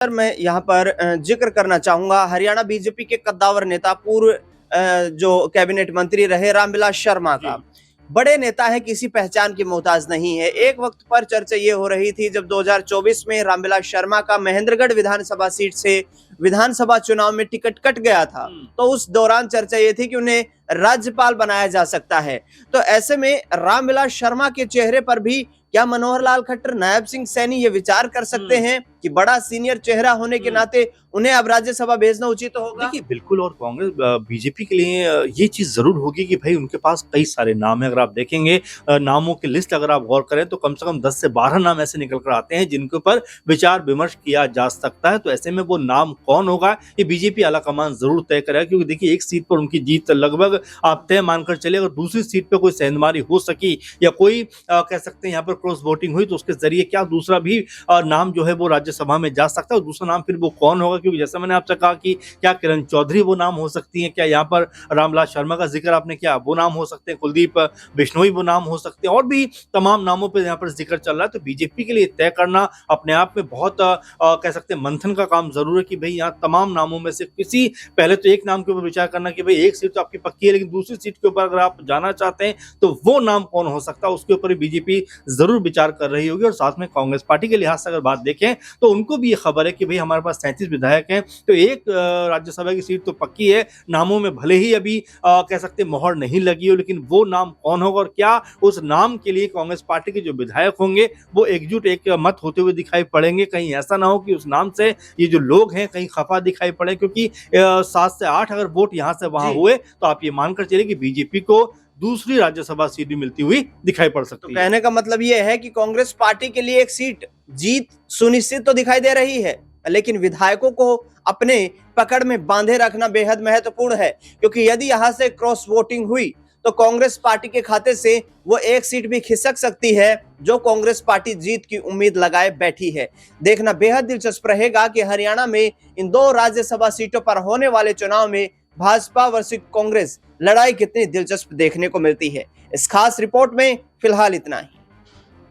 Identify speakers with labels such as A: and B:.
A: Sir, मैं यहाँ पर जिक्र करना चाहूंगा हरियाणा बीजेपी के कद्दावर नेता पूर्व जो कैबिनेट मंत्री रहे रामविलास शर्मा का। बड़े नेता है, किसी पहचान की मोहताज नहीं है। एक वक्त पर चर्चा ये हो रही थी जब 2024 में रामविलास शर्मा का महेंद्रगढ़ विधानसभा सीट से विधानसभा चुनाव में टिकट कट गया था, तो उस दौरान चर्चा ये थी कि उन्हें राज्यपाल बनाया जा सकता है। तो ऐसे में रामविलास शर्मा के चेहरे पर भी क्या मनोहर लाल खट्टर, नायब सिंह सैनी ये विचार कर सकते हैं कि बड़ा सीनियर चेहरा होने के नाते उन्हें अब राज्यसभा भेजना उचित तो होगा?
B: देखिए, बिल्कुल। और कांग्रेस बीजेपी के लिए ये चीज जरूर होगी कि भाई उनके पास कई सारे नाम है। अगर आप देखेंगे नामों की लिस्ट अगर आप गौर करें तो कम से कम 10 से 12 नाम ऐसे निकल कर आते हैं जिनके ऊपर विचार विमर्श किया जा सकता है। तो ऐसे में वो नाम कौन होगा ये बीजेपी आलाकमान जरूर तय करेगा, क्योंकि देखिए एक सीट पर उनकी जीत लगभग आप तय मानकर चले। अगर दूसरी सीट पर कोई सेंधमारी हो सकी या कोई कह सकते हैं यहाँ पर क्रॉस वोटिंग हुई तो उसके जरिए क्या दूसरा भी नाम जो है वो राज्यसभा में जा सकता है। और दूसरा नाम फिर वो कौन होगा, क्योंकि जैसा मैंने आपसे कहा कि क्या किरण चौधरी वो नाम हो सकती है, क्या यहाँ पर रामविलास शर्मा का जिक्र आपने किया वो नाम हो सकते हैं, कुलदीप बिश्नोई वो नाम हो सकते हैं, और भी तमाम नामों पर यहाँ पर जिक्र चल रहा है। तो बीजेपी के लिए तय करना अपने आप में बहुत कह सकते हैं मंथन का काम जरूर है कि भाई यहाँ तमाम नामों में से किसी पहले तो एक नाम के ऊपर विचार करना कि भाई एक सीट तो आपकी पक्की है, लेकिन दूसरी सीट के ऊपर अगर आप जाना चाहते हैं तो वो नाम कौन हो सकता है, उसके ऊपर बीजेपी जरूर विचार कर रही होगी। और साथ में कांग्रेस पार्टी के लिहाज से अगर बात देखें तो उनको भी ये खबर है कि भाई हमारे पास 37 विधायक हैं, तो एक राज्यसभा की सीट तो पक्की है। नामों में भले ही अभी कह सकते मोहर नहीं लगी हो, लेकिन वो नाम कौन होगा और क्या उस नाम के लिए कांग्रेस पार्टी के जो विधायक होंगे वो एकजुट एक मत होते हुए दिखाई पड़ेंगे। कहीं ऐसा ना हो कि उस नाम से ये जो लोग हैं कहीं खफा दिखाई पड़े, क्योंकि 7 से 8 अगर वोट यहां से वहां हुए तो आप ये मानकर चलिए कि बीजेपी को दूसरी राज्यसभा सीट भी मिलती हुई दिखाई पड़ सकती है।
A: तो कहने का मतलब ये है कि कांग्रेस पार्टी के लिए एक सीट जीत सुनिश्चित तो दिखाई दे रही है, लेकिन विधायकों को अपने पकड़ में बांधे रखना बेहद महत्वपूर्ण है, क्योंकि यदि यहां से क्रॉस वोटिंग हुई तो कांग्रेस पार्टी के खाते से वो एक सीट भी खिसक सकती है जो कांग्रेस पार्टी जीत की उम्मीद लगाए बैठी है। देखना बेहद दिलचस्प रहेगा कि हरियाणा में इन 2 राज्यसभा सीटों पर होने वाले चुनाव में भाजपा वर्सेस कांग्रेस लड़ाई कितनी दिलचस्प देखने को मिलती है। इस खास रिपोर्ट में फिलहाल इतना ही।